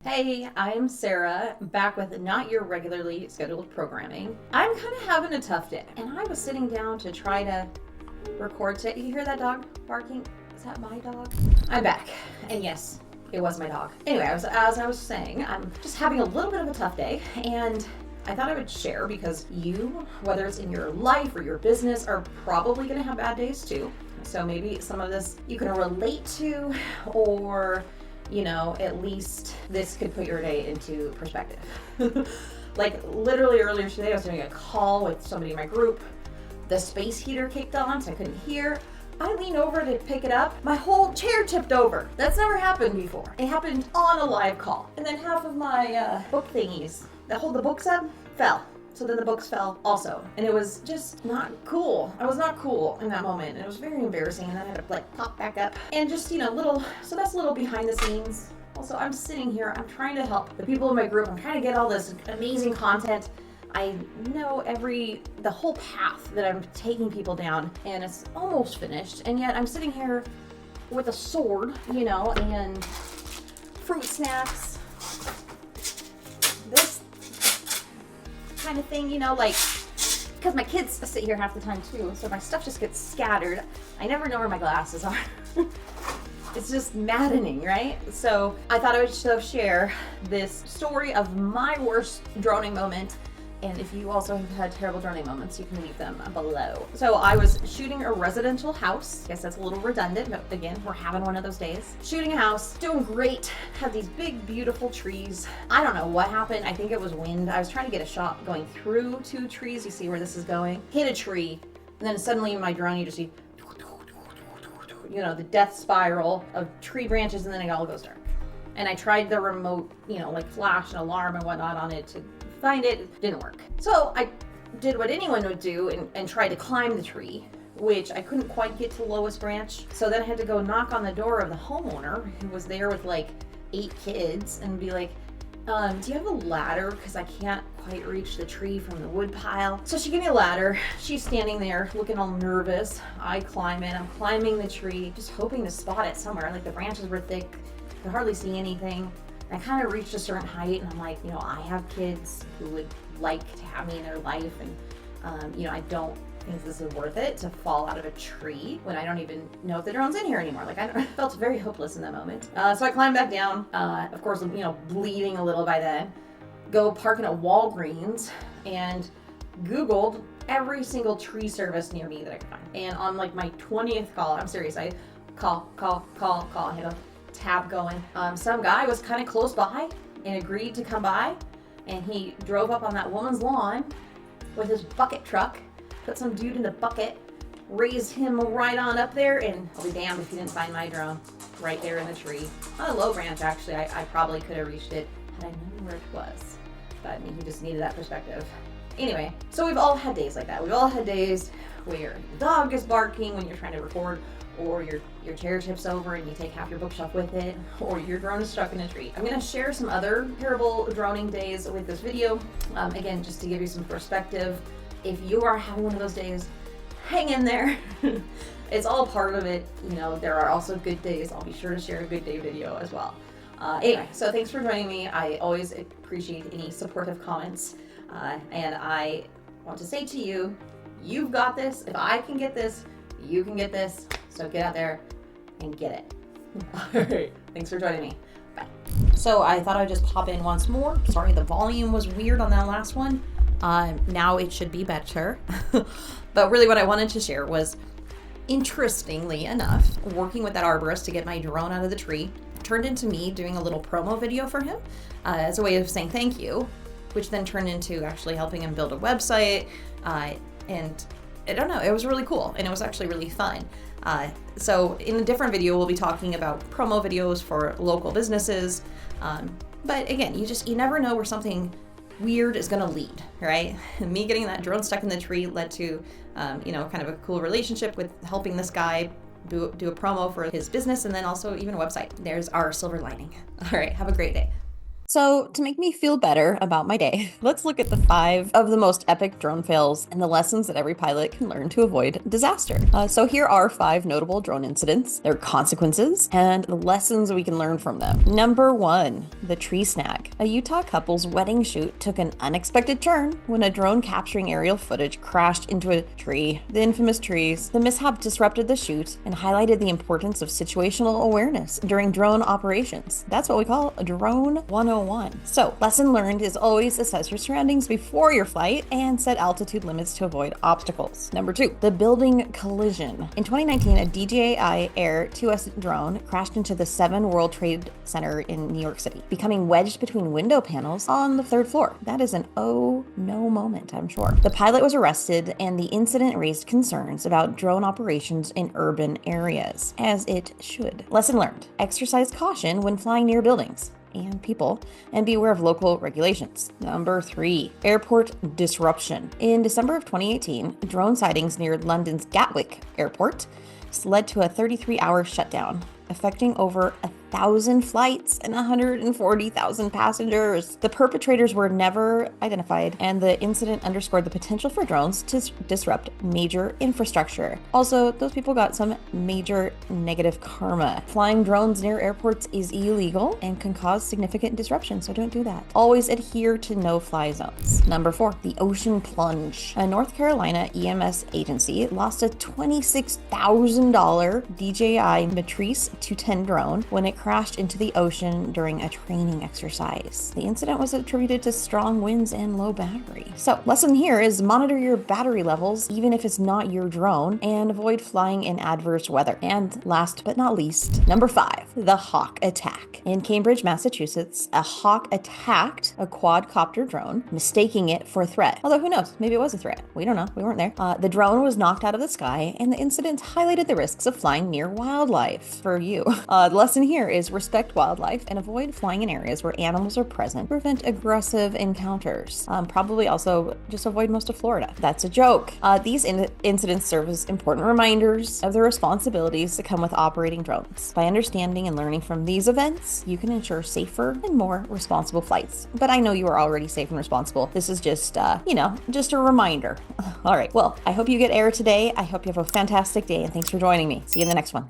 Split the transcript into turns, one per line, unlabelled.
Hey, I'm Sarah, back with not your regularly scheduled programming. I'm kind of having a tough day, and I was sitting down to try to record today. You hear that dog barking? Is that my dog? I'm back, and yes, it was my dog. Anyway, as I was saying, I'm just having a little bit of a tough day, and I thought I would share because you, whether it's in your life or your business, are probably going to have bad days too. So maybe some of this you can relate to, or at least this could put your day into perspective. Like literally earlier today, I was doing a call with somebody in my group. The space heater kicked on, so I couldn't hear. I leaned over to pick it up. My whole chair tipped over. That's never happened before. It happened on a live call. And then half of my book thingies that hold the books up fell. So then the books fell also. And it was just not cool. I was not cool in that moment. And it was very embarrassing. And then I had to pop back up. And just, so that's a little behind the scenes. Also, I'm sitting here, I'm trying to help the people in my group. I'm trying to get all this amazing content. I know the whole path that I'm taking people down, and it's almost finished. And yet I'm sitting here with a sword, and fruit snacks. This kind of thing, because my kids sit here half the time too, so my stuff just gets scattered. I never know where my glasses are. It's just maddening, right? So I thought I would share this story of my worst droning moment. And if you also have had terrible droning moments, you can leave them below. So I was shooting a residential house. I guess that's a little redundant, but again, we're having one of those days. Shooting a house, doing great. Had these big, beautiful trees. I don't know what happened. I think it was wind. I was trying to get a shot going through two trees. You see where this is going? Hit a tree, and then suddenly in my drone, you just see, the death spiral of tree branches, and then it all goes dark. And I tried the remote, flash and alarm and whatnot on it to find it. Didn't work. So I did what anyone would do and tried to climb the tree, which I couldn't quite get to the lowest branch. So then I had to go knock on the door of the homeowner, who was there with 8 kids, and be like, do you have a ladder? Because I can't quite reach the tree from the wood pile. So she gave me a ladder. She's standing there looking all nervous. I climb in. I'm climbing the tree, just hoping to spot it somewhere. The branches were thick. I could hardly see anything. I kind of reached a certain height, and I'm like, I have kids who would like to have me in their life, and I don't think this is worth it to fall out of a tree when I don't even know if the drone's in here anymore. I felt very hopeless in that moment. So I climbed back down, of course, bleeding a little by then. Go parking at Walgreens and Googled every single tree service near me that I could find. And on my 20th call, I'm serious, I call, I had a tab going. Some guy was kind of close by and agreed to come by, and he drove up on that woman's lawn with his bucket truck, put some dude in the bucket, raised him right on up there, and I'll be damned if he didn't find my drone right there in the tree. On a low branch, actually. I probably could have reached it had I known where it was, but he just needed that perspective. Anyway, so we've all had days like that. We've all had days where your dog is barking when you're trying to record, or your chair tips over and you take half your bookshelf with it, or your drone is stuck in a tree. I'm going to share some other terrible droning days with this video. Again, just to give you some perspective. If you are having one of those days, hang in there. It's all part of it. There are also good days. I'll be sure to share a good day video as well. Anyway, so thanks for joining me. I always appreciate any supportive comments. And I want to say to you, you've got this. If I can get this, you can get this. So get out there and get it. All right. Thanks for joining me. Bye. So I thought I'd just pop in once more. Sorry, the volume was weird on that last one. Now it should be better. But really what I wanted to share was, interestingly enough, working with that arborist to get my drone out of the tree turned into me doing a little promo video for him as a way of saying thank you, which then turned into actually helping him build a website. And I don't know, it was really cool, and it was actually really fun. So in a different video, we'll be talking about promo videos for local businesses. But again, you never know where something weird is going to lead, right? Me getting that drone stuck in the tree led to, kind of a cool relationship with helping this guy do a promo for his business, and then also even a website. There's our silver lining. All right, have a great day.
So, to make me feel better about my day, let's look at the 5 of the most epic drone fails and the lessons that every pilot can learn to avoid disaster. So, here are 5 notable drone incidents, their consequences, and the lessons we can learn from them. Number 1, the tree snag. A Utah couple's wedding shoot took an unexpected turn when a drone capturing aerial footage crashed into a tree. The infamous trees. The mishap disrupted the shoot and highlighted the importance of situational awareness during drone operations. That's what we call a drone 101. So, lesson learned is always assess your surroundings before your flight and set altitude limits to avoid obstacles. Number 2, the building collision. In 2019, a DJI Air 2S drone crashed into the 7 World Trade Center in New York City, becoming wedged between window panels on the 3rd floor. That is an oh no moment, I'm sure. The pilot was arrested, and the incident raised concerns about drone operations in urban areas, as it should. Lesson learned: exercise caution when flying near buildings and people, and be aware of local regulations. Number 3, airport disruption. In December of 2018, drone sightings near London's Gatwick Airport led to a 33-hour shutdown, affecting over 1,000 flights and 140,000 passengers. The perpetrators were never identified, and the incident underscored the potential for drones to disrupt major infrastructure. Also, those people got some major negative karma. Flying drones near airports is illegal and can cause significant disruption, so don't do that. Always adhere to no-fly zones. Number 4, the ocean plunge. A North Carolina EMS agency lost a $26,000 DJI Matrice 210 drone when it crashed into the ocean during a training exercise. The incident was attributed to strong winds and low battery. So, lesson here is monitor your battery levels even if it's not your drone, and avoid flying in adverse weather. And last but not least, number 5, the hawk attack. In Cambridge, Massachusetts, a hawk attacked a quadcopter drone, mistaking it for a threat. Although who knows, maybe it was a threat. We don't know, we weren't there. The drone was knocked out of the sky, and the incident highlighted the risks of flying near wildlife for you. The lesson here is respect wildlife and avoid flying in areas where animals are present. Prevent aggressive encounters. Probably also just avoid most of Florida. That's a joke. These incidents serve as important reminders of the responsibilities that come with operating drones. By understanding and learning from these events, you can ensure safer and more responsible flights. But I know you are already safe and responsible. This is just, just a reminder. All right. Well, I hope you get air today. I hope you have a fantastic day, and thanks for joining me. See you in the next one.